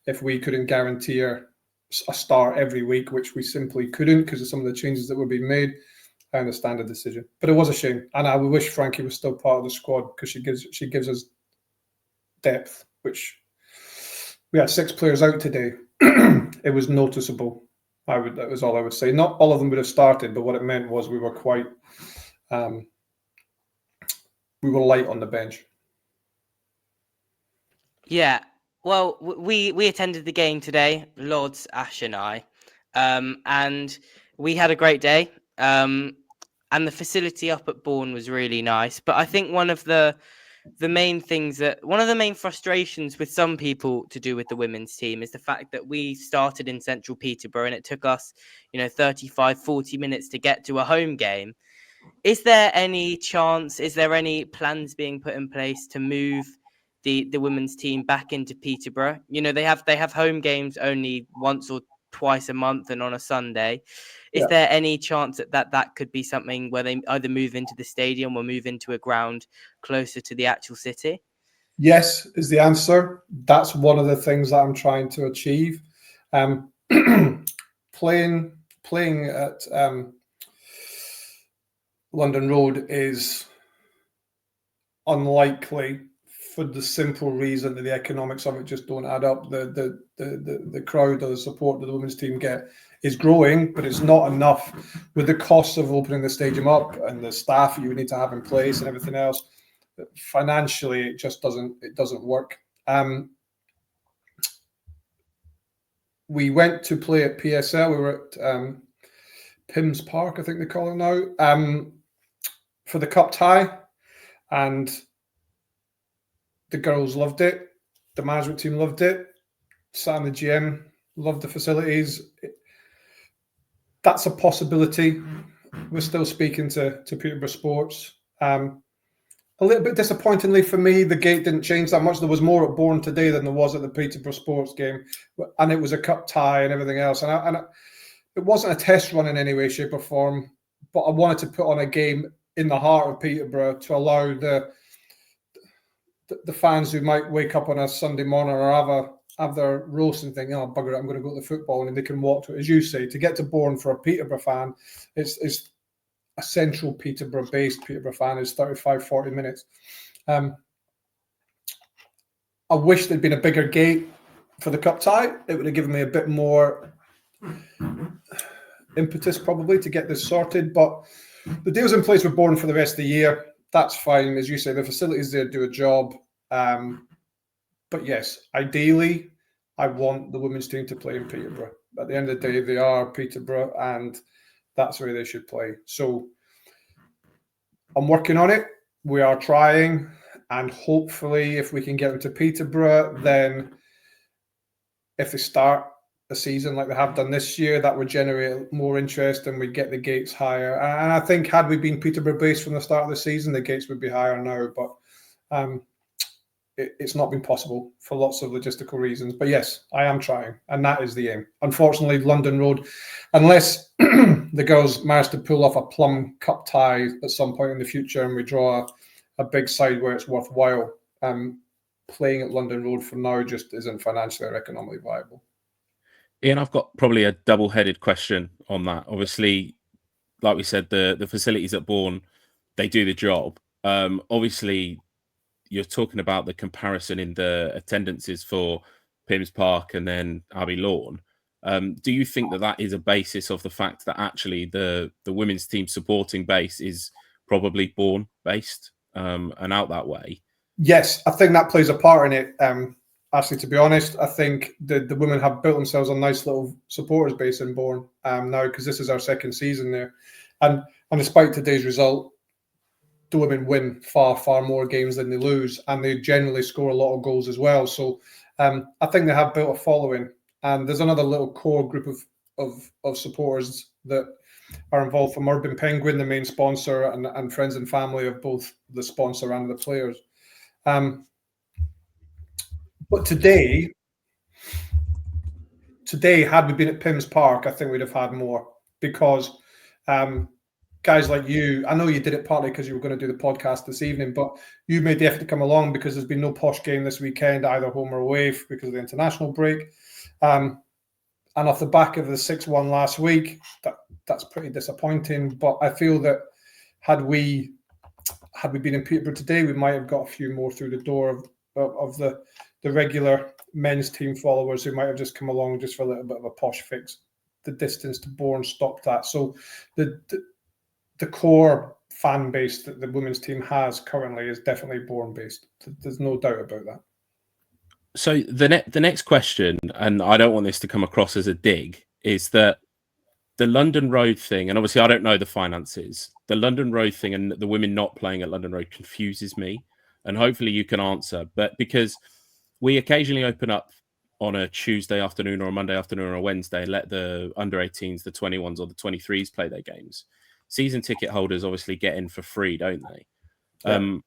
if we couldn't guarantee her a start every week, which we simply couldn't because of some of the changes that were being made, I understand the decision. But it was a shame. And I wish Frankie was still part of the squad because she gives us depth, which we had 6 players out today. It was noticeable. That was all I would say. Not all of them would have started, but what it meant was we were quite we were light on the bench. Yeah. Well, we attended the game today, Lodz, Ash and I, and we had a great day. And the facility up at Bourne was really nice. But I think one of the main frustrations with some people to do with the women's team is the fact that we started in central Peterborough and it took us, 35, 40 minutes to get to a home game. Is there any plans being put in place to move the women's team back into Peterborough? They have home games only once or twice a month and on a Sunday. Is there any chance that could be something where they either move into the stadium or move into a ground closer to the actual city? Yes, is the answer. That's one of the things that I'm trying to achieve. Playing at London Road is unlikely for the simple reason that the economics of it just don't add up. The crowd or the support that the women's team get is growing, but it's not enough with the costs of opening the stadium up and the staff you would need to have in place and everything else. Financially, it just doesn't work. We went to play at PSL. We were at Pims Park, I think they call it now, for the cup tie, and the girls loved it. The management team loved it. Sam, the GM, loved the facilities. That's a possibility. We're still speaking to Peterborough Sports. A little bit disappointingly for me, the gate didn't change that much. There was more at Bourne today than there was at the Peterborough Sports game, and it was a cup tie and everything else. And it wasn't a test run in any way, shape, or form. But I wanted to put on a game in the heart of Peterborough to allow the fans who might wake up on a Sunday morning or have their roast and think, oh, bugger it, I'm going to go to the football, and they can walk to it. As you say, to get to Bourne for a Peterborough fan, it's a central Peterborough-based Peterborough fan is 35, 40 minutes. I wish there'd been a bigger gate for the cup tie. It would have given me a bit more impetus probably to get this sorted, but the deal's in place with Bourne for the rest of the year. That's fine. As you say, the facilities there do a job. But yes, ideally, I want the women's team to play in Peterborough. At the end of the day, they are Peterborough, and that's where they should play. So I'm working on it. We are trying, and hopefully, if we can get them to Peterborough, then if they start a season like they have done this year, that would generate more interest and we'd get the gates higher. And I think had we been Peterborough based from the start of the season, the gates would be higher now. But it's not been possible for lots of logistical reasons. But yes, I am trying, and that is the aim. Unfortunately, London Road, unless the girls manage to pull off a plum cup tie at some point in the future and we draw a big side where it's worthwhile, playing at London Road for now just isn't financially or economically viable. Iain, I've got probably a double-headed question on that. Obviously, like we said, the facilities at Bourne, they do the job. Obviously, you're talking about the comparison in the attendances for Pims Park and then Abbey Lawn. Do you think that is a basis of the fact that actually the women's team supporting base is probably Bourne-based and out that way? Yes, I think that plays a part in it. Actually, to be honest, I think the women have built themselves a nice little supporters base in Bourne now, because this is our second season there. And despite today's result, the women win far, far more games than they lose, and they generally score a lot of goals as well. So I think they have built a following, and there's another little core group of supporters that are involved from Urban Penguin, the main sponsor, and friends and family of both the sponsor and the players. But today, had we been at Pims Park, I think we'd have had more, because guys like you, I know you did it partly because you were going to do the podcast this evening, but you made the effort to come along because there's been no Posh game this weekend, either home or away, because of the international break. And off the back of the 6-1 last week, that's pretty disappointing. But I feel that had we been in Peterborough today, we might have got a few more through the door of the regular men's team followers who might have just come along just for a little bit of a Posh fix. The distance to Bourne stopped that. So the core fan base that the women's team has currently is definitely Bourne based. There's no doubt about that. So the next question, and I don't want this to come across as a dig, is that the London Road thing, and obviously I don't know the finances, the London Road thing and the women not playing at London Road confuses me, and hopefully you can answer. But because we occasionally open up on a Tuesday afternoon or a Monday afternoon or a Wednesday and let the under-18s, the 21s or the 23s play their games. Season ticket holders obviously get in for free, don't they? Yeah.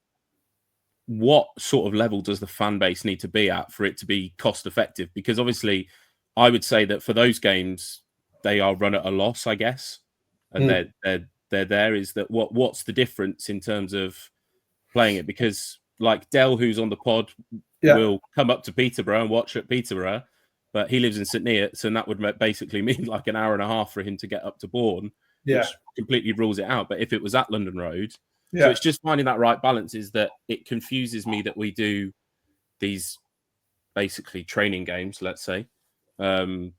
What sort of level does the fan base need to be at for it to be cost effective? Because obviously I would say that for those games, they are run at a loss, I guess. And they're there. Is that what's the difference in terms of playing it? Because like Del, who's on the pod, will come up to Peterborough and watch at Peterborough, but he lives in St Neots, and that would basically mean like an hour and a half for him to get up to Bourne, which completely rules it out. But if it was at London Road, so it's just finding that right balance. Is that it confuses me that we do these basically training games, let's say, for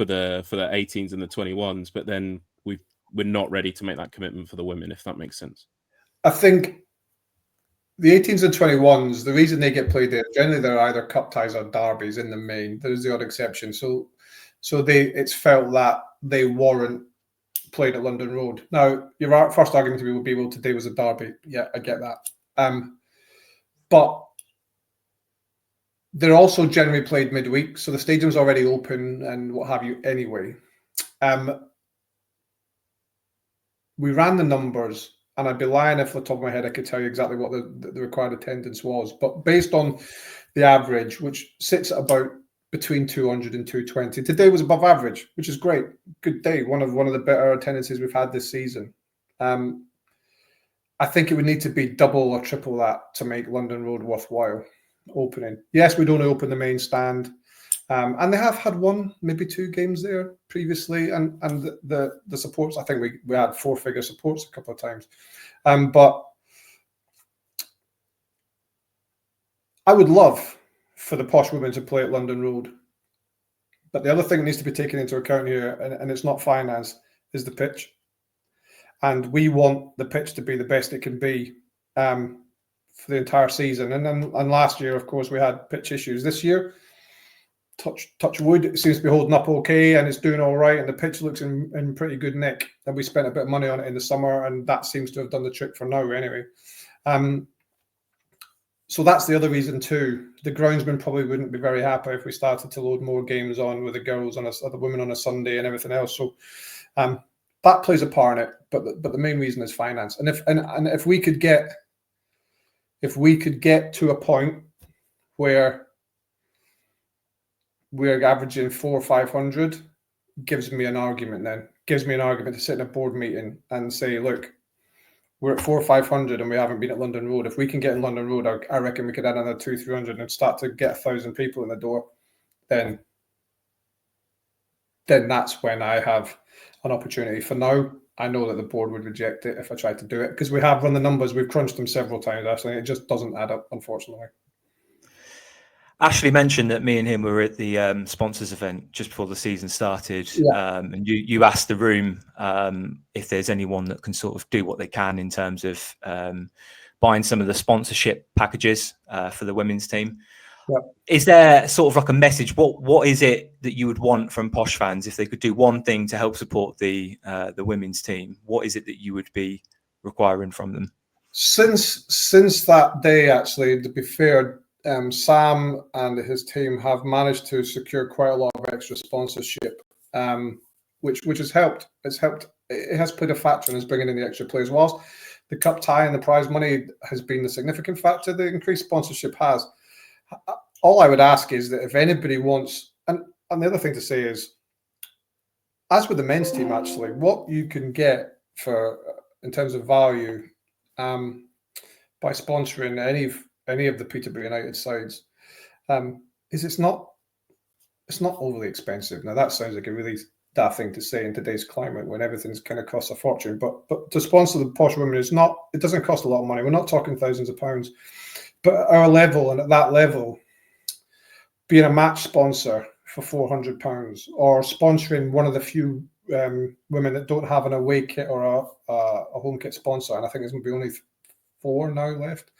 the 18s and the 21s, but then we're not ready to make that commitment for the women, if that makes sense. I think the 18s and 21s, the reason they get played there, generally they're either cup ties or derbies in the main. There's the odd exception. So it's felt that they warrant played at London Road. Now, your first argument to me would be, well, today was a derby. Yeah, I get that. But they're also generally played midweek, so the stadium's already open and what have you anyway. We ran the numbers, and I'd be lying if, off the top of my head, I could tell you exactly what the required attendance was. But based on the average, which sits at about between 200 and 220, today was above average, which is great. Good day. One of the better attendances we've had this season. I think it would need to be double or triple that to make London Road worthwhile opening. Yes, we'd only open the main stand. And they have had one, maybe two games there previously, and the supports, I think we had 4-figure supports a couple of times. But I would love for the Posh women to play at London Road. But the other thing that needs to be taken into account here, and it's not finance, is the pitch. And we want the pitch to be the best it can be for the entire season. And last year, of course, we had pitch issues. This year, touch wood, it seems to be holding up okay, and it's doing all right, and the pitch looks in pretty good nick. And we spent a bit of money on it in the summer, and that seems to have done the trick for now anyway. So that's the other reason too. The groundsman probably wouldn't be very happy if we started to load more games on with the girls or the women on a Sunday and everything else. So that plays a part in it, but the main reason is finance. And if we could get to a point where we're averaging 400 or 500, gives me an argument to sit in a board meeting and say, look, we're at 400 or 500 and we haven't been at London Road. If we can get in London Road, I reckon we could add another 200-300 and start to get 1,000 people in the door. Then that's when I have an opportunity. For now, I know that the board would reject it if I tried to do it, because we have run the numbers. We've crunched them several times, actually. It just doesn't add up, unfortunately. Ashley mentioned that me and him were at the sponsors event just before the season started, and you asked the room if there's anyone that can sort of do what they can in terms of buying some of the sponsorship packages for the women's team. Yep. Is there sort of like a message? What is it that you would want from Posh fans if they could do one thing to help support the women's team? What is it that you would be requiring from them? Since that day, actually, to be fair, Sam and his team have managed to secure quite a lot of extra sponsorship, which has helped. It's helped. It has played a factor in us bringing in the extra players. Whilst the cup tie and the prize money has been the significant factor, the increased sponsorship has. All I would ask is that if anybody wants, and the other thing to say is, as with the men's team, actually, what you can get for in terms of value by sponsoring any of the Peterborough United sides is it's not overly expensive. Now that sounds like a really daft thing to say in today's climate when everything's kind of costs a fortune. But to sponsor the Posh Women it doesn't cost a lot of money. We're not talking thousands of pounds. But at our level and at that level, being a match sponsor for £400 or sponsoring one of the few women that don't have an away kit or a home kit sponsor, and I think there's going to be only 4 now left,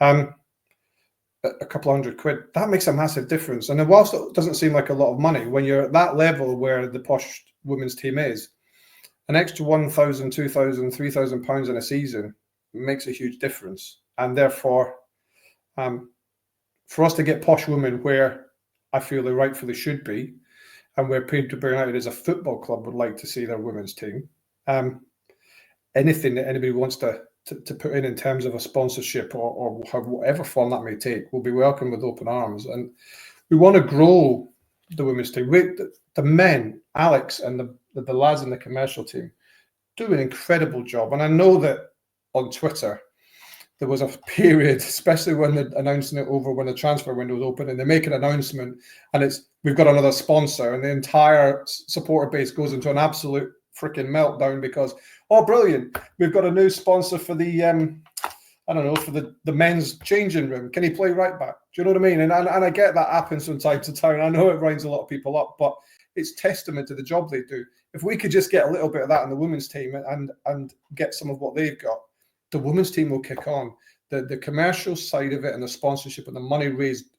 a couple of £100, that makes a massive difference. And then whilst it doesn't seem like a lot of money, when you're at that level where the Posh women's team is, an extra £1,000, £2,000, £3,000 in a season makes a huge difference. And therefore, for us to get Posh Women where I feel they rightfully should be, and where Peterborough United as a football club would like to see their women's team, anything that anybody wants to put in terms of a sponsorship or whatever form that may take will be welcome with open arms. And we want to grow the women's team. The men, Alex and the lads in the commercial team, do an incredible job. And I know that on Twitter, there was a period, especially when they're announcing it over when the transfer window was open, and they make an announcement and we've got another sponsor, and the entire supporter base goes into an absolute freaking meltdown because, oh, brilliant, we've got a new sponsor for the for the men's changing room. Can he play right back? Do you know what I mean? And I get that happens from time to time. I know it winds a lot of people up, but it's testament to the job they do. If we could just get a little bit of that in the women's team and get some of what they've got, the women's team will kick on. The commercial side of it and the sponsorship and the money raised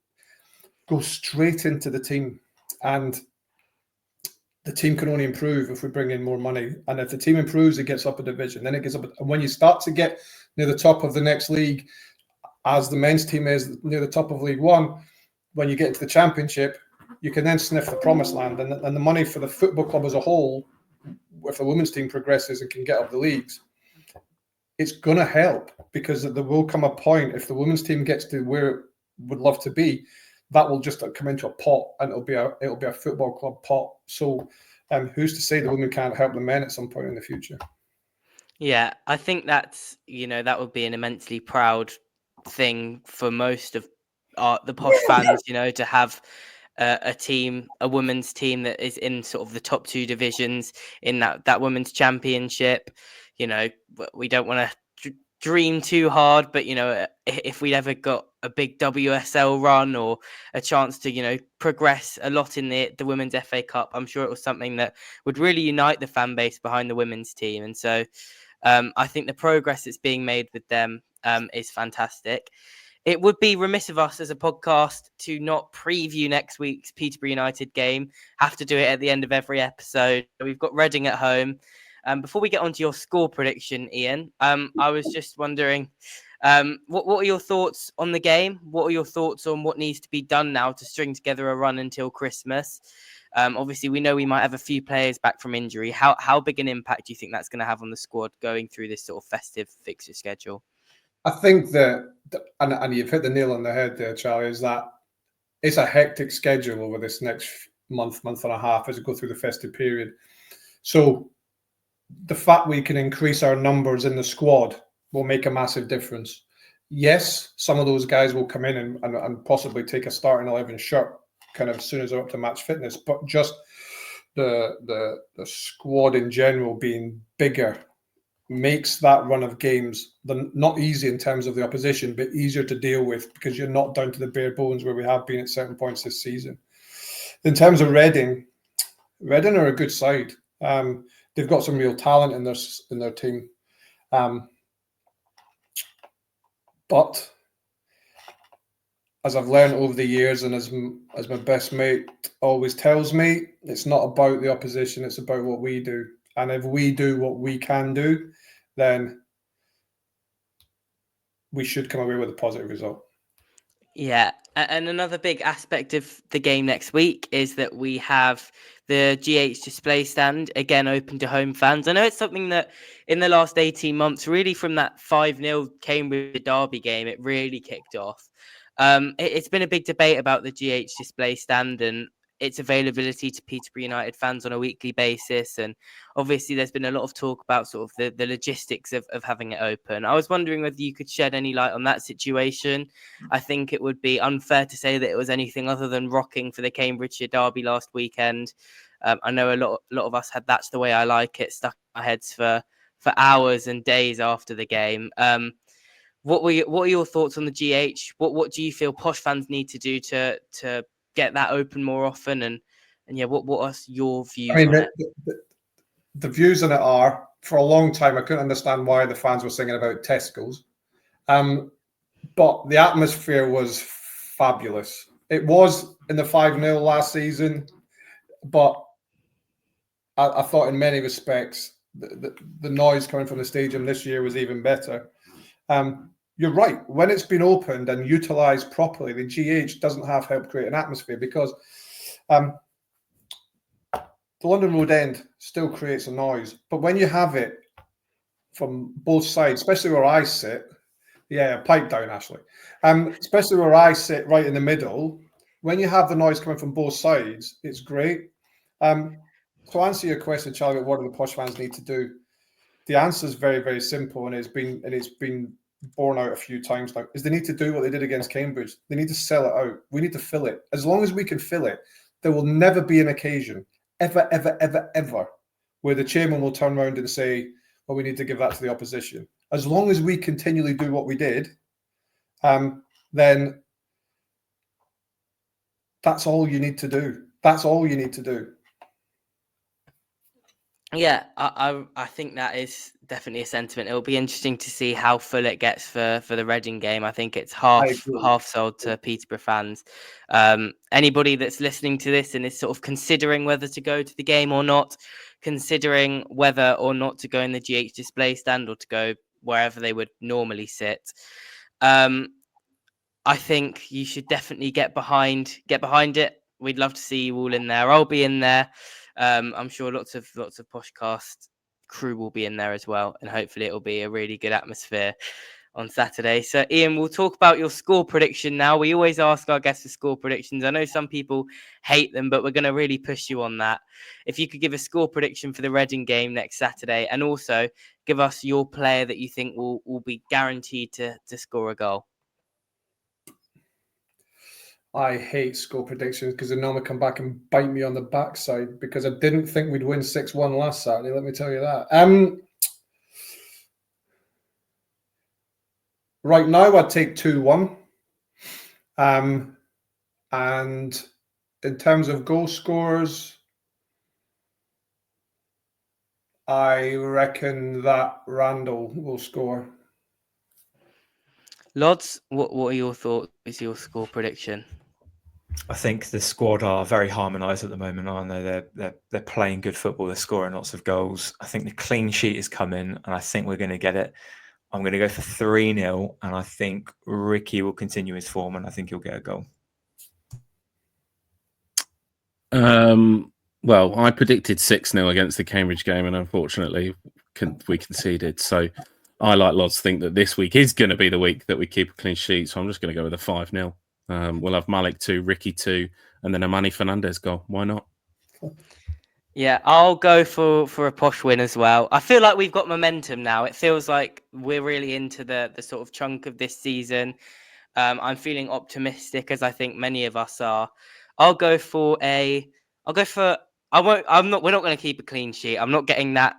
goes straight into the team. And the team can only improve if we bring in more money. And if the team improves, it gets up a division. Then it gets up. And when you start to get near the top of the next league, as the men's team is near the top of League One, when you get into the championship, you can then sniff the promised land. And the money for the football club as a whole, if the women's team progresses and can get up the leagues, it's going to help, because there will come a point, if the women's team gets to where it would love to be, that will just come into a pot, and it'll be a football club pot. So who's to say the women can't help the men at some point in the future? Yeah, I think that's, that would be an immensely proud thing for most of the Posh fans, to have a women's team that is in sort of the top 2 divisions in that women's championship. We don't want to dream too hard, but if we ever got a big WSL run or a chance to progress a lot in the Women's FA Cup, I'm sure it was something that would really unite the fan base behind the women's team. And so I think the progress that's being made with them is fantastic. It would be remiss of us as a podcast to not preview next week's Peterborough United game. Have to do it at the end of every episode. We've got Reading at home. Before we get on to your score prediction, Ian, I was just wondering, what are your thoughts on the game? What are your thoughts on what needs to be done now to string together a run until Christmas? Obviously, we know we might have a few players back from injury. How big an impact do you think that's going to have on the squad going through this sort of festive fixture schedule? I think that, and you've hit the nail on the head there, Charlie, is that it's a hectic schedule over this next month and a half as we go through the festive period. So the fact we can increase our numbers in the squad will make a massive difference. Yes, some of those guys will come in and possibly take a starting 11 shirt kind of as soon as they're up to match fitness, but just the squad in general being bigger makes that run of games not easy in terms of the opposition, but easier to deal with, because you're not down to the bare bones where we have been at certain points this season. In terms of Reading are a good side. They've got some real talent in their team, but as I've learned over the years, and as my best mate always tells me, it's not about the opposition; it's about what we do. And if we do what we can do, then we should come away with a positive result. Yeah, and another big aspect of the game next week is that we have the GH display stand again open to home fans. I know it's something that in the last 18 months, really from that 5-0 Cambridge Derby game, it really kicked off. It's been a big debate about the GH display stand and its availability to Peterborough United fans on a weekly basis. And obviously there's been a lot of talk about sort of the logistics of having it open. I was wondering whether you could shed any light on that situation. I think it would be unfair to say that it was anything other than rocking for the Cambridgeshire Derby last weekend. I know a lot of us had That's the Way I Like It stuck in our heads for hours and days after the game. What are your thoughts on the GH? What do you feel Posh fans need to do to get that open more often? And yeah, what are your views on it? The views on it are, for a long time, I couldn't understand why the fans were singing about Tesco's. But the atmosphere was fabulous. It was in the 5-0 last season, but I thought in many respects the noise coming from the stadium this year was even better. You're right. When it's been opened and utilised properly, the GH doesn't have helped create an atmosphere because the London Road End still creates a noise. But when you have it from both sides, especially where I sit, pipe down, Ashley. Especially where I sit right in the middle, when you have the noise coming from both sides, it's great. To answer your question, Charlie, what do the Posh fans need to do? The answer is very, very simple, and it's been borne out a few times now, is they need to do what they did against Cambridge. They need to sell it out. We need to fill it. As long as we can fill it, there will never be an occasion, ever, where the chairman will turn around and say, well, we need to give that to the opposition. As long as we continually do what we did, then that's all you need to do. That's all you need to do. Yeah, I think that is definitely a sentiment. It'll be interesting to see how full it gets for the Reading game. I think it's half sold to Peterborough fans. Anybody that's listening to this and is sort of considering whether to go to the game or not, considering whether or not to go in the GH display stand or to go wherever they would normally sit, I think you should definitely get behind it. We'd love to see you all in there. I'll be in there. I'm sure lots of Poshcast crew will be in there as well, and hopefully it'll be a really good atmosphere on Saturday. So, Iain, we'll talk about your score prediction now. We always ask our guests for score predictions. I know some people hate them, but we're going to really push you on that. If you could give a score prediction for the Reading game next Saturday, and also give us your player that you think will be guaranteed to score a goal. I hate score predictions because they normally come back and bite me on the backside because I didn't think we'd win 6-1 last Saturday. Let me tell you that. Right now, I'd take 2-1. And in terms of goal scorers, I reckon that Randall will score. Lodz, what are your thoughts? Is your score prediction? I think the squad are very harmonised at the moment, aren't they? They're playing good football. They're scoring lots of goals. I think the clean sheet is coming, and I think we're going to get it. I'm going to go for 3-0, and I think Ricky will continue his form, and I think he'll get a goal. Well, I predicted 6-0 against the Cambridge game, and unfortunately, we conceded. So I, like Lodz, think that this week is going to be the week that we keep a clean sheet. So I'm just going to go with a 5-0. We'll have Malik 2, Ricky 2, and then a Manny Fernandez goal. Why not? Yeah, I'll go for a Posh win as well. I feel like we've got momentum now. It feels like we're really into the sort of chunk of this season. I'm feeling optimistic, as I think many of us are. We're not going to keep a clean sheet. I'm not getting that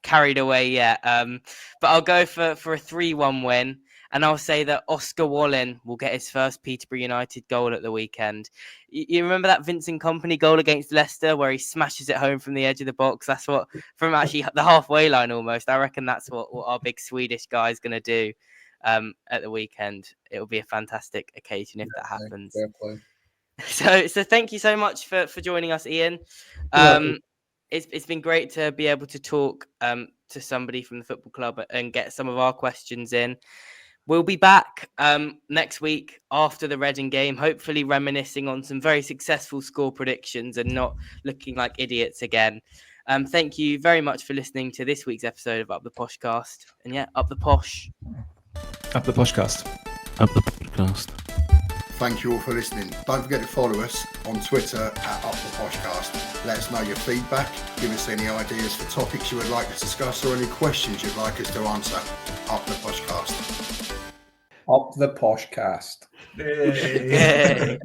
carried away yet. But I'll go for a 3-1 win. And I'll say that Oscar Wallin will get his first Peterborough United goal at the weekend. You remember that Vincent Kompany goal against Leicester where he smashes it home from the edge of the box? That's what, from actually the halfway line almost. I reckon that's what our big Swedish guy is going to do at the weekend. It'll be a fantastic occasion if that happens. So thank you so much for joining us, Iain. It's been great to be able to talk to somebody from the football club and get some of our questions in. We'll be back next week after the Reading game, hopefully reminiscing on some very successful score predictions and not looking like idiots again. Thank you very much for listening to this week's episode of Up the Poshcast. And yeah, up the posh. Up the Poshcast. Up the podcast. Thank you all for listening. Don't forget to follow us on Twitter at Up the Poshcast. Let us know your feedback. Give us any ideas for topics you would like to discuss or any questions you'd like us to answer. Up the Poshcast. Up the Poshcast. Hey.